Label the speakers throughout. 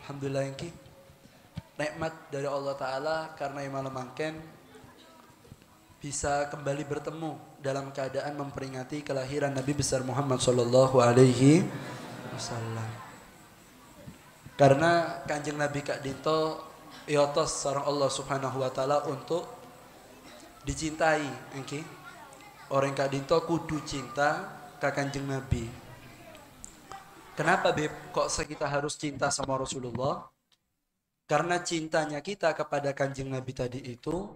Speaker 1: Alhamdulillah yang nikmat dari Allah Ta'ala karena yang malam mangken bisa kembali bertemu dalam keadaan memperingati kelahiran Nabi besar Muhammad Sallallahu Alaihi Wasallam. Karena kanjeng Nabi Kak Dinto iotos sareng Allah Subhanahu Wa Ta'ala untuk dicintai, engki. Orang Kak Dinto kudu cinta ke kanjeng Nabi. Kenapa Beb? Kok kita harus cinta sama Rasulullah? Karena cintanya kita kepada kanjeng Nabi tadi itu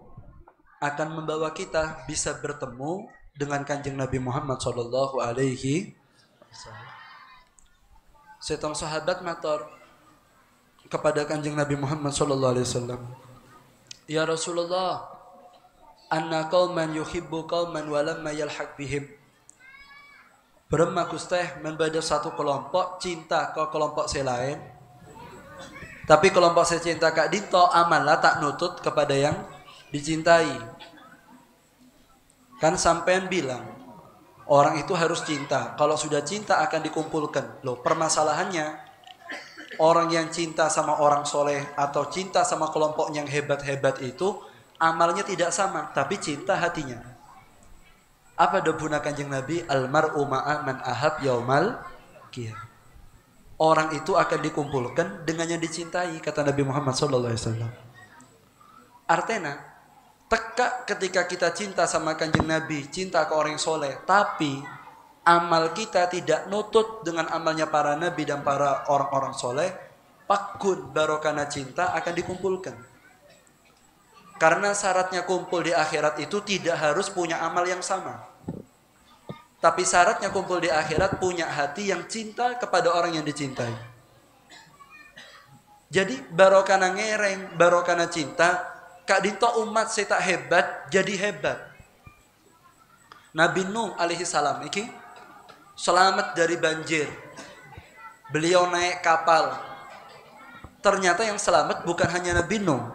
Speaker 1: akan membawa kita bisa bertemu dengan kanjeng Nabi Muhammad Sallallahu Alaihi Wasallam. Setong sahabat matur kepada kanjeng Nabi Muhammad Sallallahu Alaihi Wasallam, ya Rasulullah, anna qauman yuhibbu qauman wa lamma yalhaq bihim. Berema Gusteh membeda satu kelompok cinta ke kelompok selain. Tapi kelompok saya cinta Kak Dinto amanlah tak nutut kepada yang dicintai. Kan sampean bilang orang itu harus cinta. Kalau sudah cinta akan dikumpulkan. Loh, permasalahannya orang yang cinta sama orang soleh atau cinta sama kelompok yang hebat-hebat itu amalnya tidak sama, tapi cinta hatinya. Apa dobuna kanjeng Nabi? Almar'u ma'a man ahab yaumal qiyamah. Orang itu akan dikumpulkan dengan yang dicintai, kata Nabi Muhammad SAW. Artinya, teka ketika kita cinta sama kanjeng Nabi, cinta ke orang soleh, tapi amal kita tidak nutut dengan amalnya para nabi dan para orang-orang soleh, pakun barokana cinta akan dikumpulkan. Karena syaratnya kumpul di akhirat itu tidak harus punya amal yang sama. Tapi syaratnya kumpul di akhirat punya hati yang cinta kepada orang yang dicintai. Jadi barokana ngereng, barokana cinta, Kak Dinto umat saya tak hebat, jadi hebat. Nabi Nuh alaihi salam iki selamat dari banjir. Beliau naik kapal. Ternyata yang selamat bukan hanya Nabi Nuh,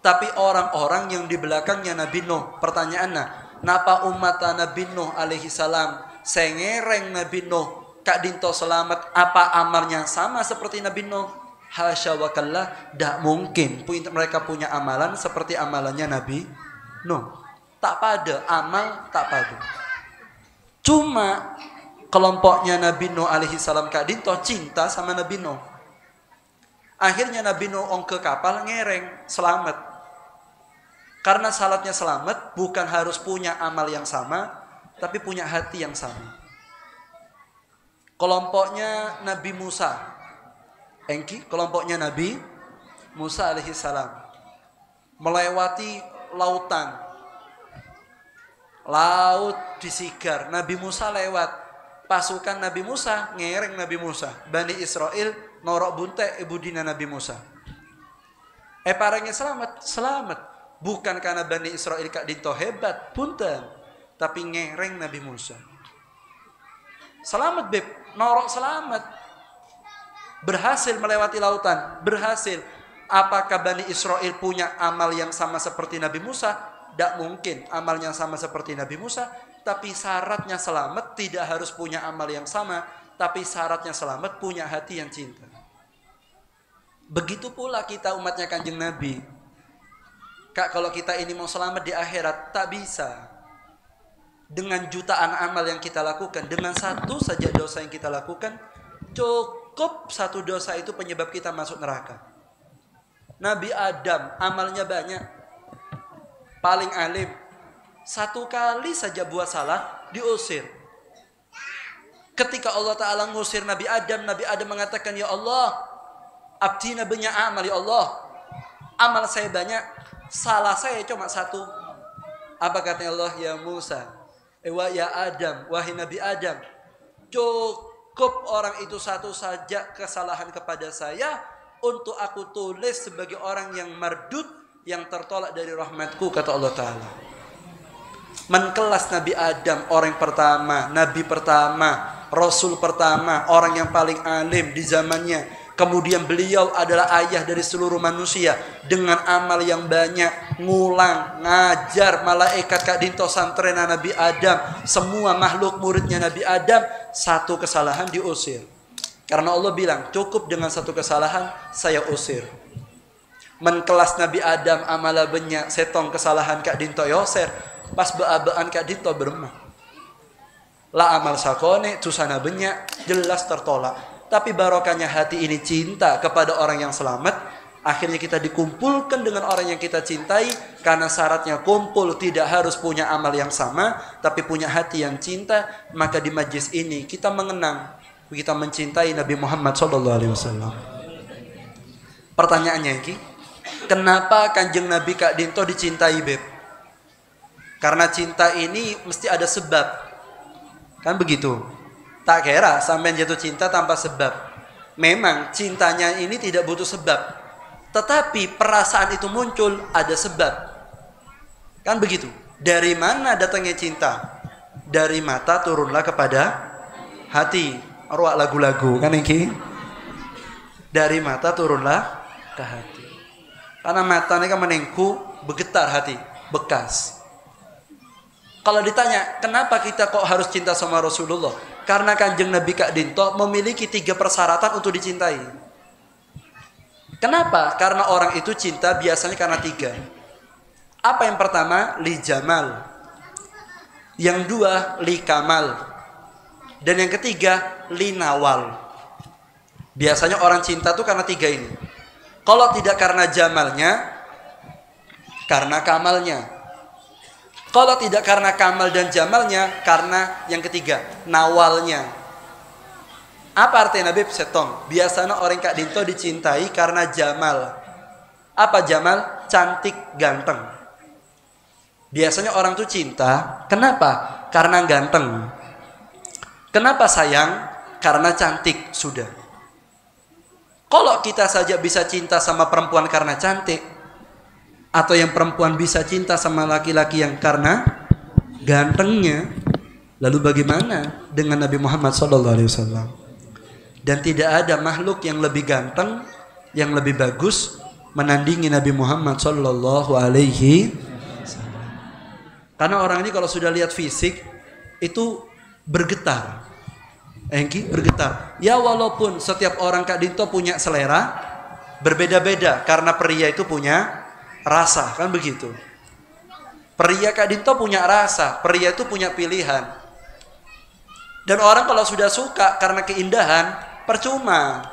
Speaker 1: tapi orang-orang yang di belakangnya Nabi Nuh. Pertanyaannya, napa umat Nabi Nuh alaihi salam sengereng Nabi Nuh Kak Dinto selamat, apa amalnya sama seperti Nabi Nuh? Hasya wa kallah, dak mungkin mereka punya amalan seperti amalannya Nabi Nuh. Tak pada amal, tak pada. Cuma kelompoknya Nabi Nuh alaihi salam Kak Dinto cinta sama Nabi Nuh. Akhirnya Nabi Nuh ke kapal ngereng selamat. Karena salatnya selamat bukan harus punya amal yang sama, tapi punya hati yang sama. Kelompoknya Nabi Musa, kelompoknya Nabi Musa alaihi salam melewati lautan, laut disigar, Nabi Musa lewat, pasukan Nabi Musa ngereng Nabi Musa, Bani Israel norok bunte ibudina Nabi Musa. Parangnya selamat. Bukan karena Bani Israel Kak Dinto hebat, punten, tapi ngereng Nabi Musa. Selamat Beb, norok selamat. Berhasil melewati lautan, berhasil. Apakah Bani Israel punya amal yang sama seperti Nabi Musa? Tidak mungkin amalnya sama seperti Nabi Musa, tapi syaratnya selamat tidak harus punya amal yang sama, tapi syaratnya selamat punya hati yang cinta. Begitu pula kita umatnya kanjeng Nabi. Kak, kalau kita ini mau selamat di akhirat, tak bisa. Dengan jutaan amal yang kita lakukan, dengan satu saja dosa yang kita lakukan, cukup satu dosa itu penyebab kita masuk neraka. Nabi Adam, amalnya banyak. Paling alim. Satu kali saja buat salah, diusir. Ketika Allah Ta'ala ngusir Nabi Adam mengatakan, ya Allah, abdina banyak amal, ya Allah. Amal saya banyak. Salah saya cuma satu. Apa kata Allah? Ya Musa, ya Adam, wahai Nabi Adam, cukup orang itu satu saja kesalahan kepada saya untuk aku tulis sebagai orang yang mardud, yang tertolak dari rahmatku, kata Allah Ta'ala. Menkelas Nabi Adam, orang pertama, Nabi pertama, Rasul pertama, orang yang paling alim di zamannya. Kemudian beliau adalah ayah dari seluruh manusia. Dengan amal yang banyak, ngulang, ngajar malaikat Kak Dinto santrena Nabi Adam, semua makhluk muridnya Nabi Adam, satu kesalahan diusir. Karena Allah bilang, cukup dengan satu kesalahan, saya usir. Menkelas Nabi Adam amala banyak, setong kesalahan Kak Dinto yoser. Pas beabaan Kak Dinto beremah. La amal sakone, susana banyak, jelas tertolak. Tapi barokahnya hati ini cinta kepada orang yang selamat. Akhirnya kita dikumpulkan dengan orang yang kita cintai. Karena syaratnya kumpul tidak harus punya amal yang sama, tapi punya hati yang cinta. Maka di majlis ini kita mengenang, kita mencintai Nabi Muhammad SAW. Pertanyaannya ini, kenapa Kanjeng Nabi Kak Dinto dicintai Beb? Karena cinta ini mesti ada sebab. Kan begitu. Tak kira sampai jatuh cinta tanpa sebab. Memang cintanya ini tidak butuh sebab. Tetapi perasaan itu muncul ada sebab. Kan begitu. Dari mana datangnya cinta? Dari mata turunlah kepada hati. Arwah lagu-lagu kan ini. Dari mata turunlah ke hati. Karena mata ini kan menengku, bergetar hati, bekas. Kalau ditanya, kenapa kita kok harus cinta sama Rasulullah? Karena Kanjeng Nabi Kak Dinto memiliki 3 persyaratan untuk dicintai. Kenapa? Karena orang itu cinta biasanya karena 3. Apa yang pertama? Li jamal. Yang 2, li kamal. Dan yang ketiga, li nawal. Biasanya orang cinta tuh karena 3 ini. Kalau tidak karena jamalnya, karena kamalnya. Kalau tidak karena kamal dan jamalnya, karena yang ketiga, nawalnya. Apa artinya Nabi Setong? Biasanya orang Kak Dinto dicintai karena jamal. Apa jamal? Cantik, ganteng. Biasanya orang tuh cinta, kenapa? Karena ganteng. Kenapa sayang? Karena cantik, sudah. Kalau kita saja bisa cinta sama perempuan karena cantik, atau yang perempuan bisa cinta sama laki-laki yang karena gantengnya, lalu bagaimana dengan Nabi Muhammad SAW? Dan tidak ada makhluk yang lebih ganteng, yang lebih bagus menandingi Nabi Muhammad SAW. Karena orang ini kalau sudah lihat fisik itu bergetar. Bergetar. Ya walaupun setiap orang Kak Dinto punya selera berbeda-beda, karena pria itu punya rasa, kan begitu. Pria Kak Dinto punya rasa, pria itu punya pilihan. Dan orang kalau sudah suka karena keindahan, percuma.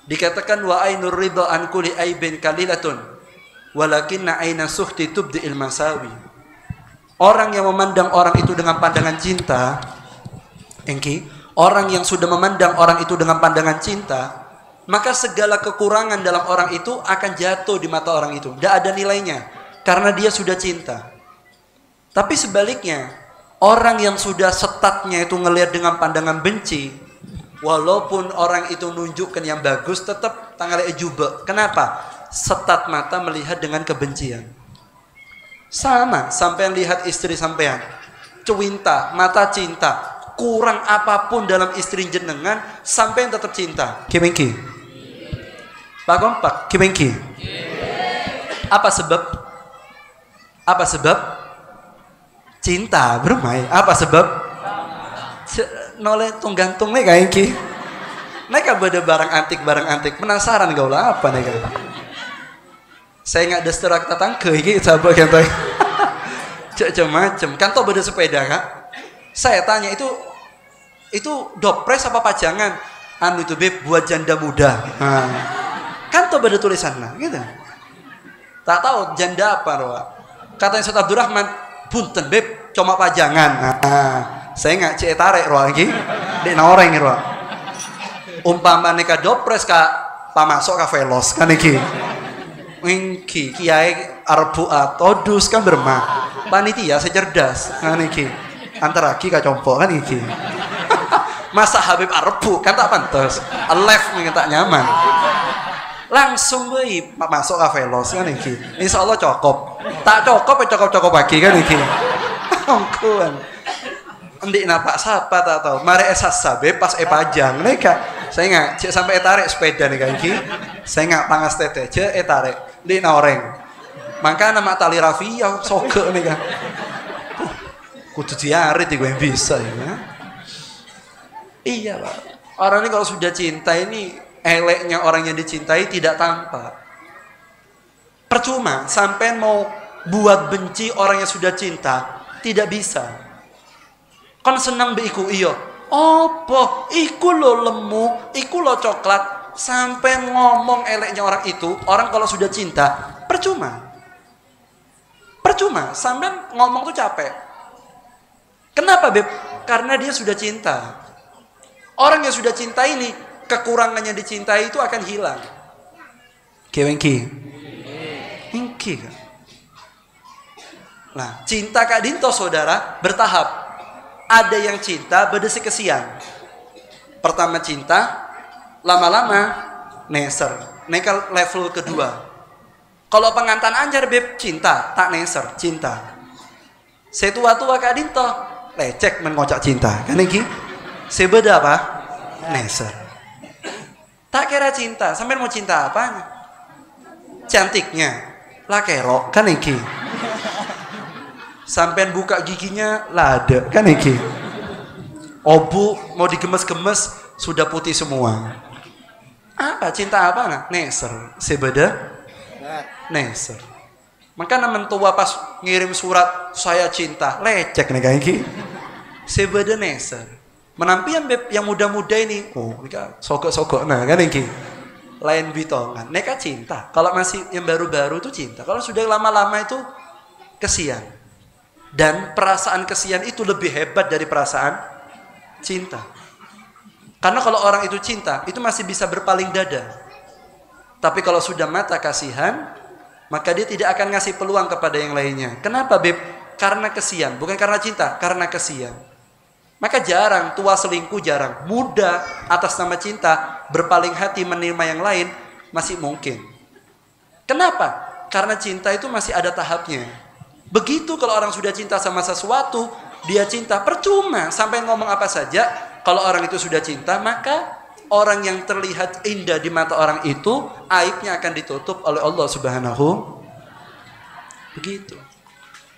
Speaker 1: Dikatakan wa ainur ridha an kulli aibin kalilatun, walakinna aina suhti tubdi'il masawi. Orang yang memandang orang itu dengan pandangan cinta, orang yang sudah memandang orang itu dengan pandangan cinta, maka segala kekurangan dalam orang itu akan jatuh di mata orang itu. Tidak ada nilainya. Karena dia sudah cinta. Tapi sebaliknya, orang yang sudah setatnya itu ngelihat dengan pandangan benci, walaupun orang itu nunjukkan yang bagus, tetap tanggalnya ejube. Kenapa? Setat mata melihat dengan kebencian. Sama, sampai lihat istri sampean. Cuwinta, mata cinta. Kurang apapun dalam istri jenengan, sampean tetap cinta. Kimengki. Pak Kompak, Kimengki. Apa sebab? Apa sebab? Cinta, bermain. Apa sebab? Noleh tunggantung nih kayak ki. Neka beda barang antik. Penasaran gak lah apa neka? Saya nggak desterak tatang ke iki sahabat kan toy. Macam. Kan toh beda sepeda kak. Saya tanya itu dopres apa pajangan? Anu itu beb buat janda muda. Nah. Kan tuh beda tulisannya, gitu. Tak tahu janda apa, Roa. Katanya Ustaz Abdurrahman, punten beb, cuma pajangan. Nah, saya nggak cek tarik, Roa, lagi. Dek noreng, Roa. Umpama neka dopres kak, pamasok kak velos, kan iki. Wingki, kiai arbu atodus kan bermah. Panitia secerdas, kan iki. Antara ki kak compok, kan iki. Masa Habib arbu, kan tak pantas. Left nih tak nyaman. Langsung gue masuk ke velos kan iki. Insya Allah cokop. Tak cokop ya cokop pagi kan iki. Ongkuan. Endik napak sapa tak tahu. Mari esas sabe pas pajang neka. Saya nggak cek sampai tarik sepeda nih kan iki. Saya nggak pangas tete cek tarik. Di noreng. Maka nama tali rafia soke nih kan. Kudu diarit gue bisa ya. Iya Pak. Orang ini kalau sudah cinta ini eleknya orang yang dicintai tidak tampak. Percuma sampai mau buat benci orang yang sudah cinta, tidak bisa. Kan senang be iku iyo. Opo, iku lo lemu, iku lo coklat, sampai ngomong eleknya orang itu, orang kalau sudah cinta, percuma. Percuma, sampai ngomong tuh capek. Kenapa, Beb? Karena dia sudah cinta. Orang yang sudah cinta ini, kekurangannya dicintai itu akan hilang. Kewengki. Engki kan. Nah, cinta Kak Dinto saudara bertahap. Ada yang cinta bedesi kesian. Pertama cinta, lama-lama neser. Neka level kedua. Kalau pengantan anjar beb cinta, tak neser, cinta. Setua-tua Kak Dinto, lecek mengocak cinta. Kan iki? Sebeda apa? Neser. Tak kira cinta, sampai mau cinta apa? Cantiknya. Lah kerok, kan iki? Sampai buka giginya lada, kan iki? Obu mau digemes-gemes sudah putih semua. Apa cinta apa nah? Neser, sebeda neser. Maka mentua pas ngirim surat saya cinta, lecek nih kayak iki. Sebeda neser. Menampian beb yang muda-muda ini, oh mereka sogok-sogok nah kan iki. Lain bitongan, mereka cinta. Kalau masih yang baru-baru itu cinta. Kalau sudah lama-lama itu kesian. Dan perasaan kesian itu lebih hebat dari perasaan cinta. Karena kalau orang itu cinta, itu masih bisa berpaling dada. Tapi kalau sudah mata kasihan, maka dia tidak akan ngasih peluang kepada yang lainnya. Kenapa, Beb? Karena kesian, bukan karena cinta, karena kesian. Maka jarang, tua selingkuh jarang. Muda atas nama cinta, berpaling hati menerima yang lain, masih mungkin. Kenapa? Karena cinta itu masih ada tahapnya. Begitu kalau orang sudah cinta sama sesuatu, dia cinta percuma sampai ngomong apa saja. Kalau orang itu sudah cinta, maka orang yang terlihat indah di mata orang itu, aibnya akan ditutup oleh Allah Subhanahu. Begitu.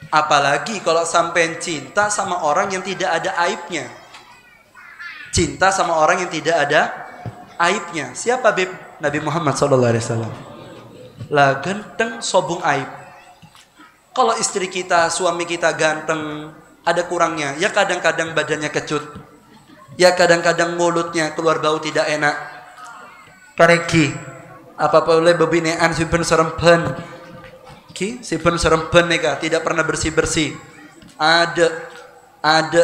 Speaker 1: Apalagi kalau sampai cinta sama orang yang tidak ada aibnya. Cinta sama orang yang tidak ada aibnya. Siapa Bib? Nabi Muhammad SAW. Lah ganteng sobung aib. Kalau istri kita, suami kita ganteng, ada kurangnya. Ya kadang-kadang badannya kecut. Ya kadang-kadang mulutnya keluar bau tidak enak. Kareki. Apa boleh bebinean simpen serempen. Ki, simpen serempen neka, tidak pernah bersih-bersih. Ada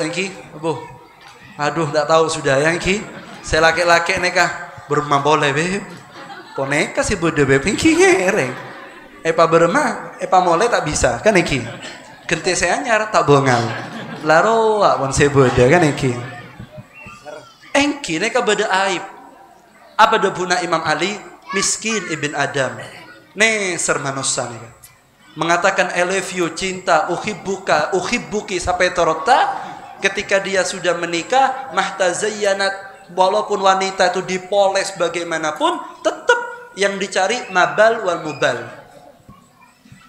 Speaker 1: ki. Aduh, tak tahu sudah yang ki. Saya laki-laki neka berma boleh beb. Poneka si bude beb ki ngereng. Epa berma, epa mulai tak bisa kan iki. Kente saya nyar tak bongal. Laro pun saya beda kan iki. Engki neka beda aib. Apa dobuna Imam Ali? Miskin ibn Adam. Neser manusia nih. Mengatakan I love you, cinta, uhibbuki sampai torota. Ketika dia sudah menikah, mahtazayyanat, walaupun wanita itu dipoles bagaimanapun, tetap yang dicari mabal wal mubal.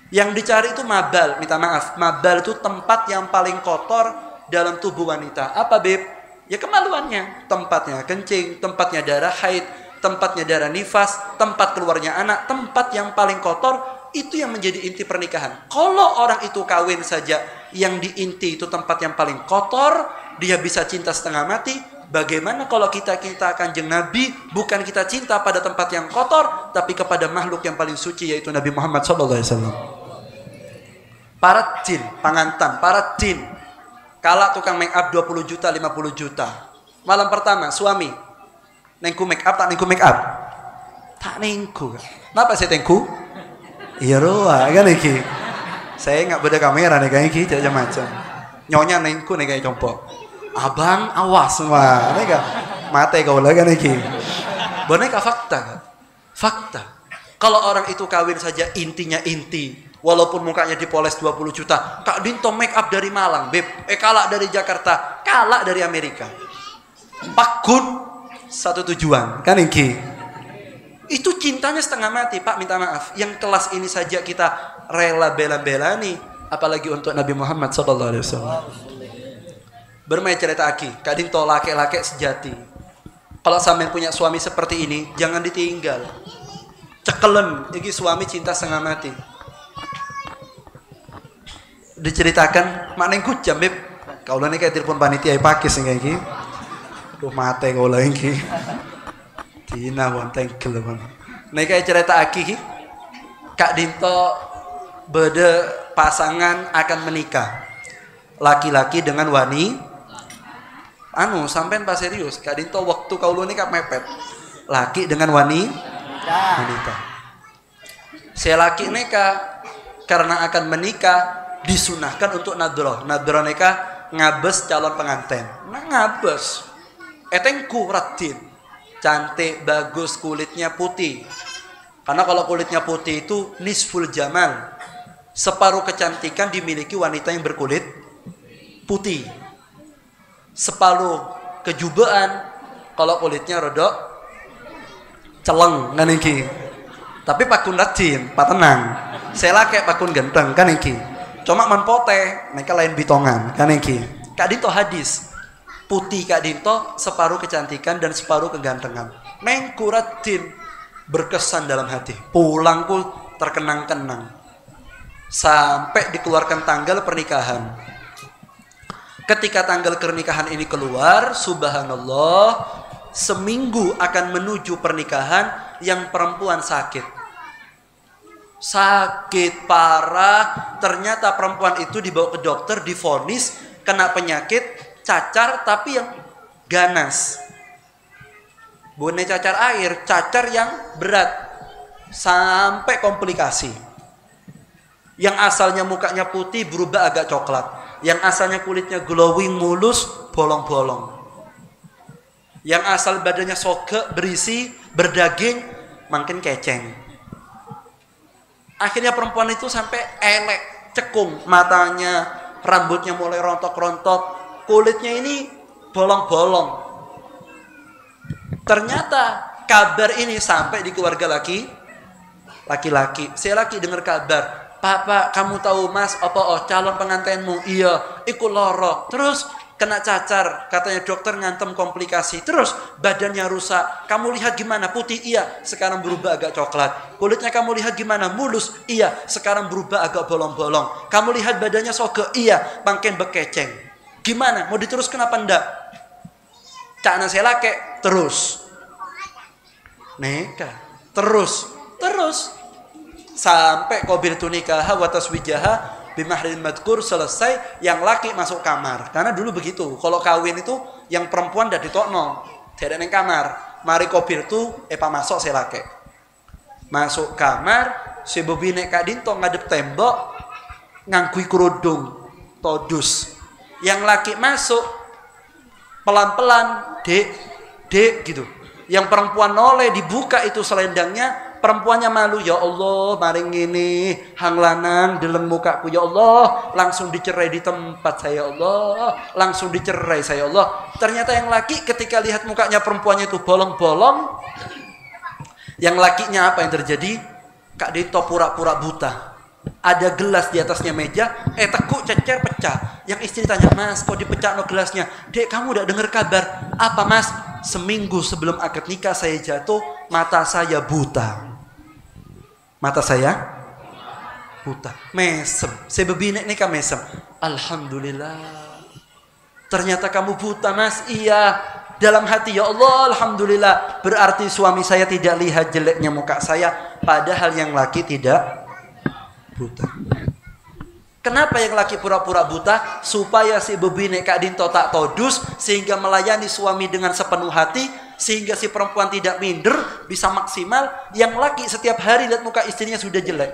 Speaker 1: Yang dicari itu mabal, minta maaf. Mabal itu tempat yang paling kotor dalam tubuh wanita. Apa, Beb? Ya kemaluannya. Tempatnya kencing, tempatnya darah haid, tempatnya darah nifas, tempat keluarnya anak, tempat yang paling kotor, itu yang menjadi inti pernikahan. Kalau orang itu kawin saja, yang di inti itu tempat yang paling kotor, dia bisa cinta setengah mati. Bagaimana kalau kita Kanjeng Nabi, bukan kita cinta pada tempat yang kotor, tapi kepada makhluk yang paling suci, yaitu Nabi Muhammad SAW. Para jin, pangantan, para jin. Kala tukang make up 20 juta, 50 juta. Malam pertama, suami. Nengku make up, tak nengku make up? Tak nengku. Kenapa saya nengku? Iya roa, kan iki. Saya nggak beda kamera nih kayak iki, macam-macam. Nyonya nengku nih kayak compok. Abang, awas semua. Ini kan mate kau lagi kan iki. Boneka fakta kan? Fakta. Kalau orang itu kawin saja intinya inti. Walaupun mukanya dipoles 20 juta. Kak Dinto make up dari Malang, Beb. Kalak dari Jakarta. Kalak dari Amerika. Pakun satu tujuan. Kan iki. Itu cintanya setengah mati. Pak minta maaf. Yang kelas ini saja kita rela bela-bela nih. Apalagi untuk Nabi Muhammad SAW. Bermain cerita aki. Kak Dinto laki-laki sejati. Kalau sampean punya suami seperti ini, jangan ditinggal. Cekelen, iki suami cinta setengah mati. Diceritakan, maknanya kujam, Beb. Kalau ini kayak telepon panitia pakis kayak gini. Duh mate kalau ini. Tina wonteng gelem. Nek kayak cerita aki Kak Dinto beda pasangan akan menikah. Laki-laki dengan sampean pas serius. Kak Dinto waktu kaulo nikah mepet. Laki dengan wanita. Saya laki nikah karena akan menikah disunahkan untuk nadroh. Nadroh nikah ngabes calon pengantin. Nah ngabes. Etengku ratin. Cantik, bagus, kulitnya putih. Karena kalau kulitnya putih itu nisful jamal. Separuh kecantikan dimiliki wanita yang berkulit putih. Separuh kejubaan kalau kulitnya rodok celeng kan iki. Tapi pakun rajin, pak tenang. Saya kayak pakun ganteng kan iki. Cuma menpote, mereka lain bitongan kan iki. Kak Dinto hadis. Putih Kak Dinto separuh kecantikan dan separuh kegantengan. Nengku rajin berkesan dalam hati. Pulangku terkenang-kenang. Sampai dikeluarkan tanggal pernikahan. Ketika tanggal pernikahan ini keluar, subhanallah, seminggu akan menuju pernikahan yang perempuan sakit. Sakit parah, ternyata perempuan itu dibawa ke dokter, divonis kena penyakit cacar tapi yang ganas. Bukan cacar air, cacar yang berat sampai komplikasi. Yang asalnya mukanya putih berubah agak coklat. Yang asalnya kulitnya glowing mulus bolong-bolong. Yang asal badannya soge berisi berdaging makin keceng. Akhirnya perempuan itu sampai elek, cekung matanya, rambutnya mulai rontok-rontok, kulitnya ini bolong-bolong. Ternyata kabar ini sampai di keluarga laki-laki. Saya laki dengar kabar. Pak, kamu tahu mas, calon pengantinmu? Iya, iku loro. Terus kena cacar, katanya dokter ngantem komplikasi. Terus badannya rusak. Kamu lihat gimana? Putih? Iya, sekarang berubah agak coklat. Kulitnya kamu lihat gimana? Mulus? Iya, sekarang berubah agak bolong-bolong. Kamu lihat badannya soge? Iya, makin bekeceng. Gimana? Mau diteruskan apa enggak? Cak saya laki terus. Neka, terus. Sampai qabil tunikaha wa taswijaha bimahrin madkur, selesai, yang laki masuk kamar. Karena dulu begitu, kalau kawin itu yang perempuan dah ditokno, tidak neng kamar. Mari qabil tu masuk saya laki. Masuk kamar, si bobi nek Kak Dinto ngadep tembok, ngangkui kerudung todus. Yang laki masuk pelan-pelan, dek gitu. Yang perempuan noleh dibuka itu selendangnya. Perempuannya malu, ya Allah, maring ini hang lanang dalam mukaku, ya Allah, langsung dicerai di tempat saya, Allah, langsung dicerai saya, Allah. Ternyata yang laki ketika lihat mukanya perempuannya itu bolong-bolong, yang lakinya apa yang terjadi? Kak Dinto pura-pura buta. Ada gelas di atasnya meja, tekuk cecer pecah. Yang istri tanya, mas, kok dipecah no gelasnya? Dek, kamu udah dengar kabar? Apa mas? Seminggu sebelum akad nikah saya jatuh, mata saya buta. Mata saya buta. Mesem. Saya bebinek nikah mesem. Alhamdulillah. Ternyata kamu buta mas. Iya. Dalam hati, ya Allah, alhamdulillah. Berarti suami saya tidak lihat jeleknya muka saya. Padahal yang laki tidak buta. Kenapa yang laki pura-pura buta? Supaya si bebinek Kak Dinto tak todus, sehingga melayani suami dengan sepenuh hati, sehingga si perempuan tidak minder, bisa maksimal. Yang laki setiap hari lihat muka istrinya sudah jelek.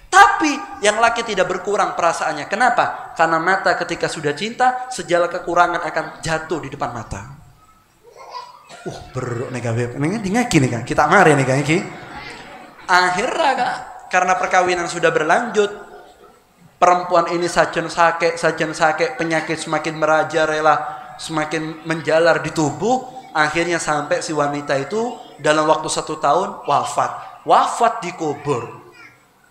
Speaker 1: Tapi yang laki tidak berkurang perasaannya. Kenapa? Karena mata ketika sudah cinta, segala kekurangan akan jatuh di depan mata. Beruk nih Kak. Ini ngaki nih Kak. Kita marah nih Kak. Akhirnya Kak, karena perkawinan sudah berlanjut, perempuan ini sajen sake, penyakit semakin merajalela, semakin menjalar di tubuh. Akhirnya sampai si wanita itu dalam waktu 1 tahun wafat dikubur.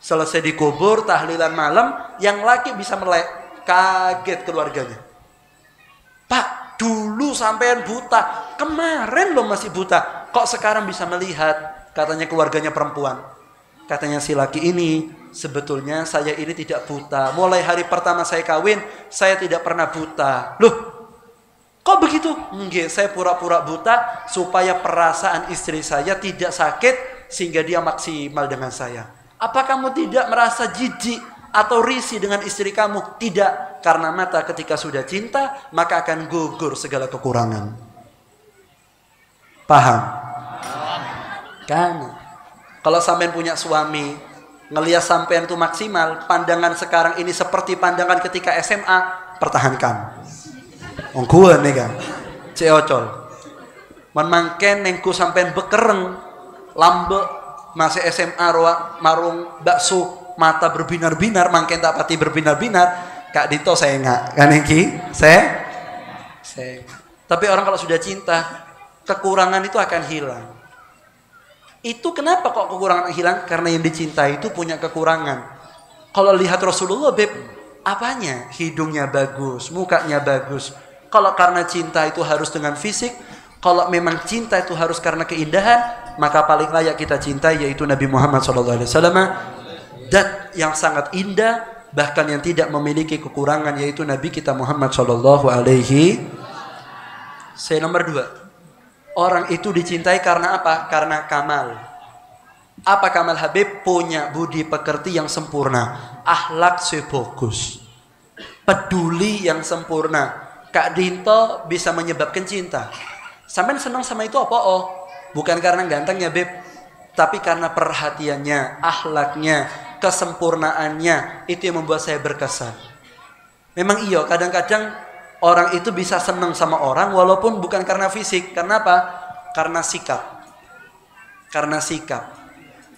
Speaker 1: Selesai dikubur, tahlilan malam, yang laki bisa melek. Kaget keluarganya. Pak, Dulu sampean buta, kemarin lo masih buta. Kok sekarang bisa melihat? Katanya keluarganya perempuan. Katanya si laki ini, sebetulnya saya ini tidak buta. Mulai hari pertama saya kawin, saya tidak pernah buta. Loh, kok begitu? Enggak, saya pura-pura buta supaya perasaan istri saya tidak sakit sehingga dia maksimal dengan saya. Apa kamu tidak merasa jijik atau risih dengan istri kamu? Tidak, karena mata ketika sudah cinta maka akan gugur segala kekurangan. Paham? Kan? Kalau sampean punya suami, ngelihat sampean itu maksimal, pandangan sekarang ini seperti pandangan ketika SMA, pertahankan. Ongkuan nih kan, ceocol. Man mangken nengku sampean bekereng, lambe masih SMA roa marung bakso, mata berbinar-binar, mangken tak pati berbinar-binar. Kak Dito saya enggak, kan Engki? Saya. Tapi orang kalau sudah cinta, kekurangan itu akan hilang. Itu kenapa kok kekurangan hilang? Karena yang dicintai itu punya kekurangan. Kalau lihat Rasulullah, beb, apanya? Hidungnya bagus, mukanya bagus. Kalau karena cinta itu harus dengan fisik, kalau memang cinta itu harus karena keindahan, maka paling layak kita cintai yaitu Nabi Muhammad SAW. Dat yang sangat indah, bahkan yang tidak memiliki kekurangan, yaitu Nabi kita Muhammad SAW. Saya nomor 2. Orang itu dicintai karena apa? Karena kamal. Apa kamal Habib? Punya budi pekerti yang sempurna, akhlak sebagus, peduli yang sempurna. Kak Dinto bisa menyebabkan cinta. Sampai senang sama itu apa? Oh, bukan karena gantengnya, Beb, tapi karena perhatiannya, akhlaknya, kesempurnaannya, itu yang membuat saya berkesan. Memang iya, kadang-kadang orang itu bisa senang sama orang walaupun bukan karena fisik. Karena apa? Karena sikap. Karena sikap.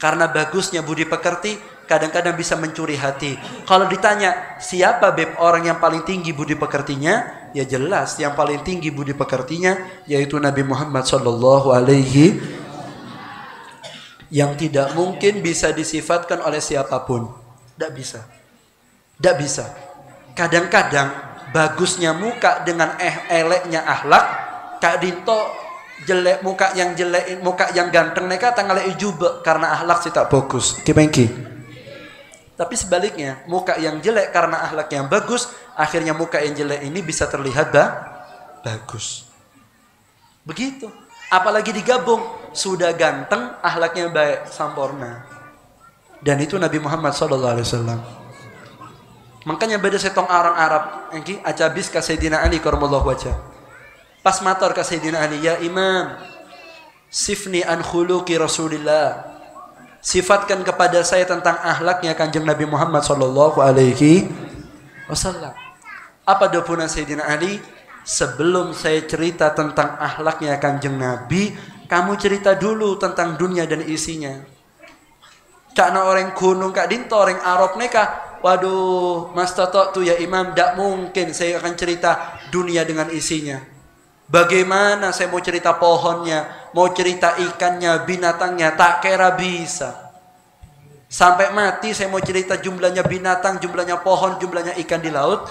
Speaker 1: Karena bagusnya budi pekerti, kadang-kadang bisa mencuri hati. Kalau ditanya, siapa beb orang yang paling tinggi budi pekertinya? Ya jelas, yang paling tinggi budi pekertinya yaitu Nabi Muhammad SAW, yang tidak mungkin bisa disifatkan oleh siapapun. Tidak bisa. Tidak bisa. Kadang-kadang bagusnya muka dengan eleknya akhlak, Kak Dinto jelek muka yang ganteng neka tanggal ijube karena akhlak sih tak bagus. Kipengki. Tapi sebaliknya, muka yang jelek karena akhlak yang bagus, akhirnya muka yang jelek ini bisa terlihat bagus. Begitu. Apalagi digabung, sudah ganteng, akhlaknya baik, sempurna. Dan itu Nabi Muhammad SAW. Makanya beda setong orang Arab, engki acabis ka Sayyidina Ali karramallahu wajah. Pas mator ka Sayyidina Ali, ya Imam, sifni an khuluqi Rasulillah. Sifatkan kepada saya tentang akhlaknya Kanjeng Nabi Muhammad sallallahu alaihi wasallam. Apa jawaban Sayyidina Ali? Sebelum saya cerita tentang akhlaknya Kanjeng Nabi, kamu cerita dulu tentang dunia dan isinya. Karena orang gunung Kak Dinto, orang Arab neka, waduh, Mas Toto tuh ya Imam, tidak mungkin saya akan cerita dunia dengan isinya. Bagaimana saya mau cerita pohonnya, mau cerita ikannya, binatangnya, tak kira bisa. Sampai mati saya mau cerita jumlahnya binatang, jumlahnya pohon, jumlahnya ikan di laut,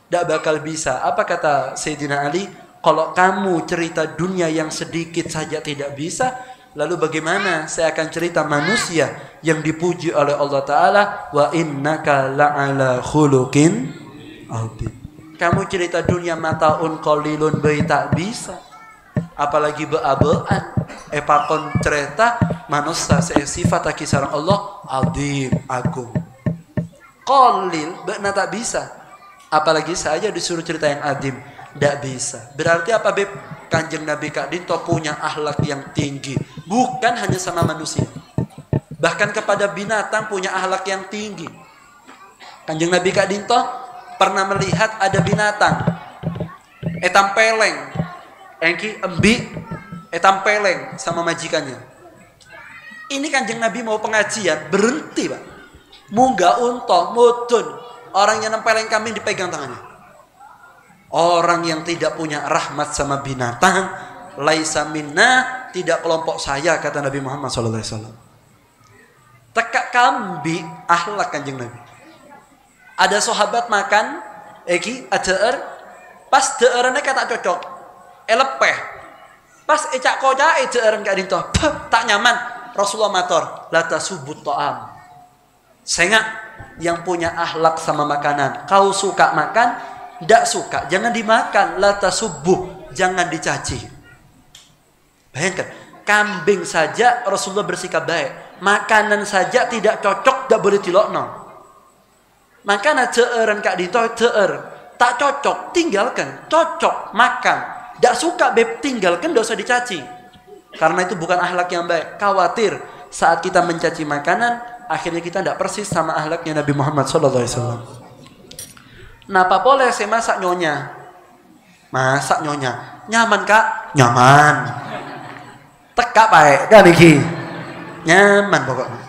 Speaker 1: tidak bakal bisa. Apa kata Sayyidina Ali? Kalau kamu cerita dunia yang sedikit saja tidak bisa, lalu bagaimana saya akan cerita manusia yang dipuji oleh Allah Ta'ala? Wa innaka la'ala khuluqin azim. Kamu cerita dunia mataun qalilun bayi tak bisa. Apalagi beabean. Epakon cerita manusia sifat kisah Allah azim, agung. Qalil benar tak bisa. Apalagi saja disuruh cerita yang azim, tidak bisa. Berarti apa beb? Kanjeng Nabi Kak Dinto punya akhlak yang tinggi. Bukan hanya sama manusia, bahkan kepada binatang punya akhlak yang tinggi. Kanjeng Nabi Kak Dinto pernah melihat ada binatang etam peleng, engki embi etam peleng sama majikannya. Ini Kanjeng Nabi mau pengajian, berhenti Pak, munggah unta mudun, orang yang nempeleng kambing dipegang tangannya. Orang yang tidak punya rahmat sama binatang, laisa minna, tidak kelompok saya, kata Nabi Muhammad SAW. Tekak kambing akhlak Kanjeng Nabi. Ada sahabat makan, eki ajar, pas deerane kata cocok. lepeh. Pas ecak koca ejeren gak dito, tak nyaman. Rasulullah matur, la tasubut ta'am. Sengak yang punya akhlak sama makanan. Kau suka makan, ndak suka, jangan dimakan. La tasubbuh, jangan dicaci. Bayangkan, kambing saja Rasulullah bersikap baik. Makanan saja tidak cocok, tidak boleh dilokno. Makanan ceeren kak dito ceer, tak cocok tinggalkan, cocok makan, tidak suka beb tinggalkan, tidak usah dicaci. Karena itu bukan akhlak yang baik. Khawatir saat kita mencaci makanan, akhirnya kita tidak persis sama akhlaknya Nabi Muhammad SAW. Nah, apa boleh saya masak nyonya? Masak nyonya, nyaman kak? Nyaman. Tekak baik kan iki? Nyaman pokoknya.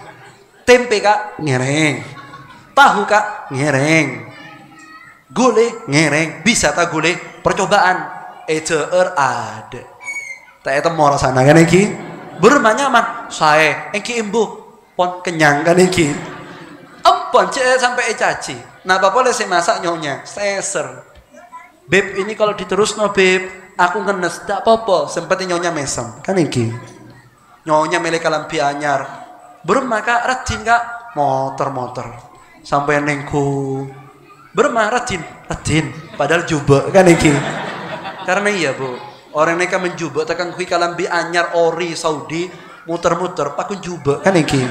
Speaker 1: Tempe kak? Ngereng. Tahu kak? Ngereng. Gulai? Ngereng. Bisa tak gulai? Percobaan. Eceer ada. Tak temu rasana kan iki? Berma nyaman. Saya iki imbu pon kenyang kan iki. Ampun cek sampai caci. Nah apa boleh saya masak nyonya? Seser. Beb ini kalau diterus no beb, aku ngenes tak apa-apa. Sempetin nyonya mesem kan iki. Nyonya milik kalampi anyar. Berma kak rajin kak? Motor. Sampai nengku bermah rajin padahal jubah kan iki. Karena iya bu, orang mereka menjubah tekan kui kalambi anyar ori Saudi muter-muter pakun jubah kan iki.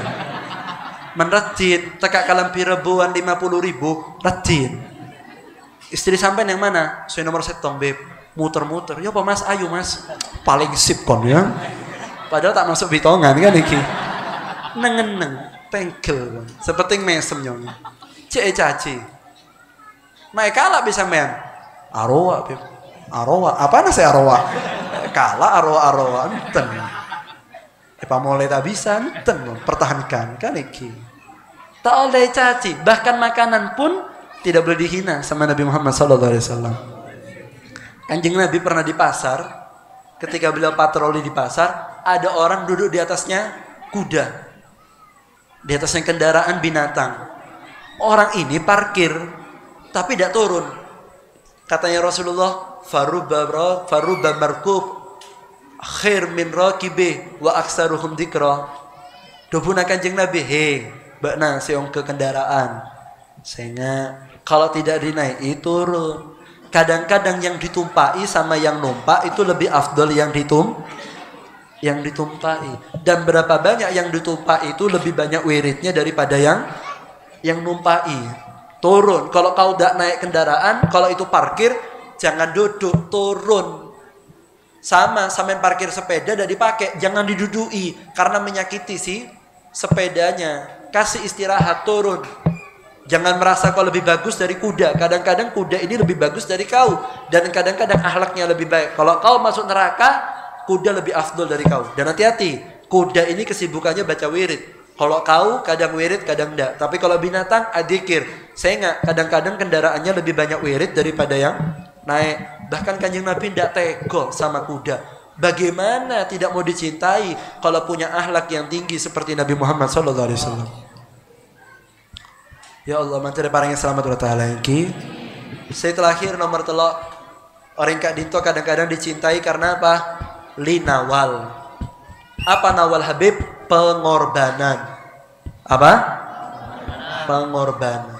Speaker 1: Menrajin tekak kalambi ribuan 50.000 rajin. Istri sampai yang mana? Saya nomor setong beb muter-muter. Ya apa mas? Ayo mas, paling sip kon ya. Padahal tak masuk bitongan kan iki. Nengen pengkel seperti mesem nyonya cek caci mereka kalah bisa men arwah beb arwah apa nasi arwah kalah arwah enten mulai tak bisa enten pertahankan kan iki tak oleh caci bahkan makanan pun tidak boleh dihina sama Nabi Muhammad SAW. Kanjeng Nabi pernah di pasar ketika beliau patroli di pasar ada orang duduk di atasnya kuda, di atasnya kendaraan binatang. Orang ini parkir tapi tidak turun. Katanya Rasulullah, faruba markub khair min rakibi wa aksaruhum dzikra. Dobuna Kanjeng Nabi, he, bakna seong ke kendaraan. Sehingga kalau tidak dinaiki turun. Kadang-kadang yang ditumpai sama yang numpak itu lebih afdol yang ditumpai. Dan berapa banyak yang ditumpai itu lebih banyak wiridnya daripada yang numpai. Turun. Kalau kau tidak naik kendaraan, kalau itu parkir, jangan duduk, turun. Sama yang parkir sepeda dan dipakai, jangan didudui karena menyakiti si sepedanya. Kasih istirahat, turun. Jangan merasa kau lebih bagus dari kuda. Kadang-kadang kuda ini lebih bagus dari kau, dan kadang-kadang akhlaknya lebih baik. Kalau kau masuk neraka, kuda lebih afdol dari kau. Dan hati-hati, kuda ini kesibukannya baca wirid. Kalau kau kadang wirid, kadang enggak. Tapi kalau binatang adzikir. Sehingga kadang-kadang kendaraannya lebih banyak wirid daripada yang naik. Bahkan Kanjeng Nabi tidak tego sama kuda. Bagaimana tidak mau dicintai kalau punya akhlak yang tinggi seperti Nabi Muhammad SAW. Ya Allah, mantap parangnya selamat wa ta'ala iki. Saya terakhir nomor telok. Orang kak Dinto kadang-kadang dicintai karena apa? Linawal. Apa nawal Habib? Pengorbanan. Apa? Pengorbanan.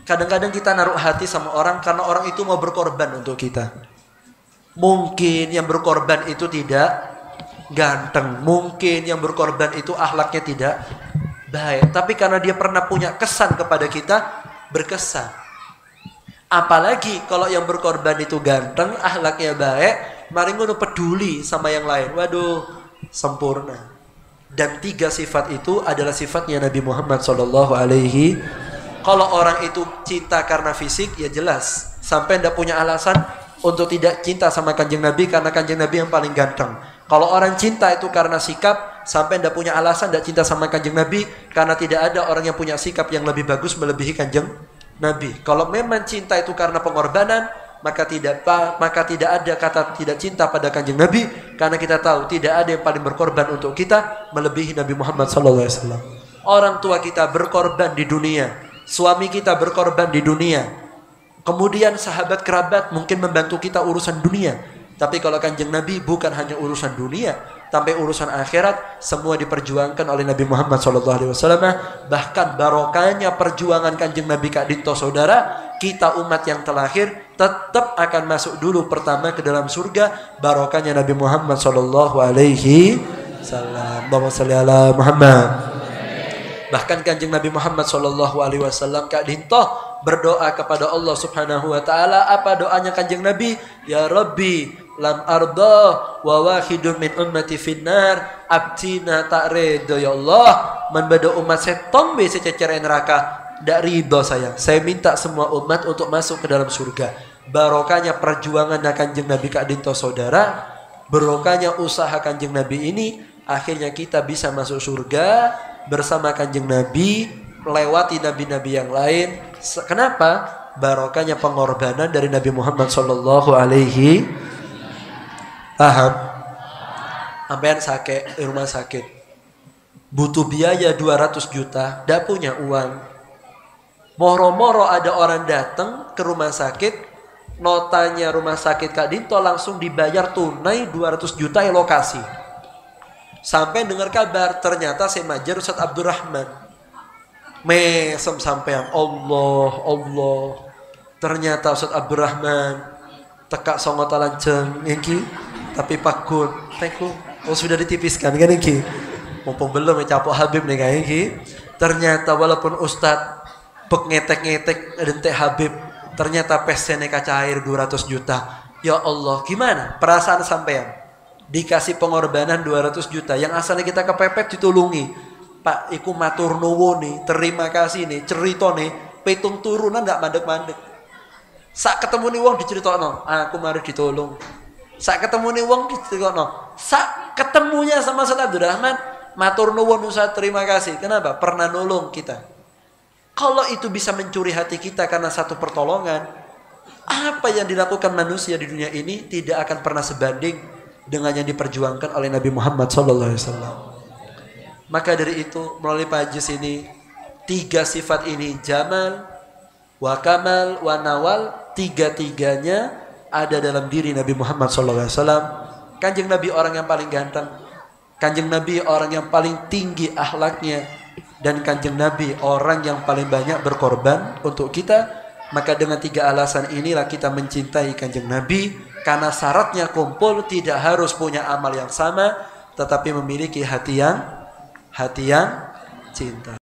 Speaker 1: Kadang-kadang kita naruh hati sama orang karena orang itu mau berkorban untuk kita. Mungkin yang berkorban itu tidak ganteng. Mungkin yang berkorban itu akhlaknya tidak baik. Tapi karena dia pernah punya kesan kepada kita, berkesan. Apalagi kalau yang berkorban itu ganteng, akhlaknya baik, mari ngono peduli sama yang lain. Waduh, sempurna. Dan 3 sifat itu adalah sifatnya Nabi Muhammad SAW. Kalau orang itu cinta karena fisik, ya jelas. Sampai tidak punya alasan untuk tidak cinta sama Kanjeng Nabi, karena Kanjeng Nabi yang paling ganteng. Kalau orang cinta itu karena sikap, sampai tidak punya alasan tidak cinta sama Kanjeng Nabi, karena tidak ada orang yang punya sikap yang lebih bagus melebihi Kanjeng Nabi. Kalau memang cinta itu karena pengorbanan, maka tidak ada kata tidak cinta pada Kanjeng Nabi, karena kita tahu tidak ada yang paling berkorban untuk kita melebihi Nabi Muhammad SAW. Orang tua kita berkorban di dunia, suami kita berkorban di dunia, kemudian sahabat kerabat mungkin membantu kita urusan dunia. Tapi kalau kanjeng Nabi bukan hanya urusan dunia, sampai urusan akhirat semua diperjuangkan oleh Nabi Muhammad SAW. Bahkan barokahnya perjuangan kanjeng Nabi Kak Dinto saudara, kita umat yang terlahir tetap akan masuk dulu pertama ke dalam surga, barokahnya Nabi Muhammad SAW. Allahumma sholli ala Muhammad. Bahkan kanjeng Nabi Muhammad SAW Kak Dinto berdoa kepada Allah Subhanahu wa taala. Apa doanya kanjeng Nabi? Ya Rabbi lam arda wa wahidun min ummati finnar abtina tak redo ya Allah man bada umat saya tong be sececere neraka ndak ridho saya minta semua umat untuk masuk ke dalam surga. Barokahnya perjuangan kanjeng Nabi Kak Dinto saudara, barokahnya usaha kanjeng Nabi ini, akhirnya kita bisa masuk surga bersama kanjeng Nabi, melewati nabi-nabi yang lain. Kenapa? Barokahnya pengorbanan dari Nabi Muhammad sallallahu alaihi. Paham? Ampean sakit di rumah sakit, butuh biaya 200 juta, tidak punya uang. Moro-moro ada orang datang ke rumah sakit, notanya rumah sakit Kak Dinto langsung dibayar tunai 200 juta elokasi. Sampai dengar kabar ternyata saya majar Ustaz Abdurrahman. Mesem sampean Allah. Ternyata Ustaz Abdurrahman tekak songo talanceng iki. Tapi pakun, sudah ditipiskan kan ini. Mumpung belum capok Habib nih kayak ini. Ternyata walaupun Ustadz pek ngetek dente Habib, ternyata pesennya kaca air 200 juta. Ya Allah, gimana perasaan sampean? Dikasih pengorbanan 200 juta, yang asalnya kita kepepet ditulungi. Pak, iku matur nuwun nih, terima kasih nih, cerita nih, petung turunan nggak mandek-mandek. Sak ketemu nih wong diceritono, aku mari ditolong. Sak ketemu nih wong diceritono, sak ketemunya sama Ustaz Abdurrahman, matur nuwun Ustaz, terima kasih. Kenapa? Pernah nolong kita. Kalau itu bisa mencuri hati kita karena satu pertolongan, apa yang dilakukan manusia di dunia ini tidak akan pernah sebanding dengan yang diperjuangkan oleh Nabi Muhammad SAW. Maka dari itu melalui pajis ini, 3 sifat ini, Jamal, wa Kamal, wa Nawal, 3-tiganya ada dalam diri Nabi Muhammad SAW. Kanjeng Nabi orang yang paling ganteng, kanjeng Nabi orang yang paling tinggi akhlaknya, dan kanjeng Nabi orang yang paling banyak berkorban untuk kita. Maka dengan 3 alasan inilah kita mencintai kanjeng Nabi, karena syaratnya kumpul, tidak harus punya amal yang sama, tetapi memiliki hati yang cinta.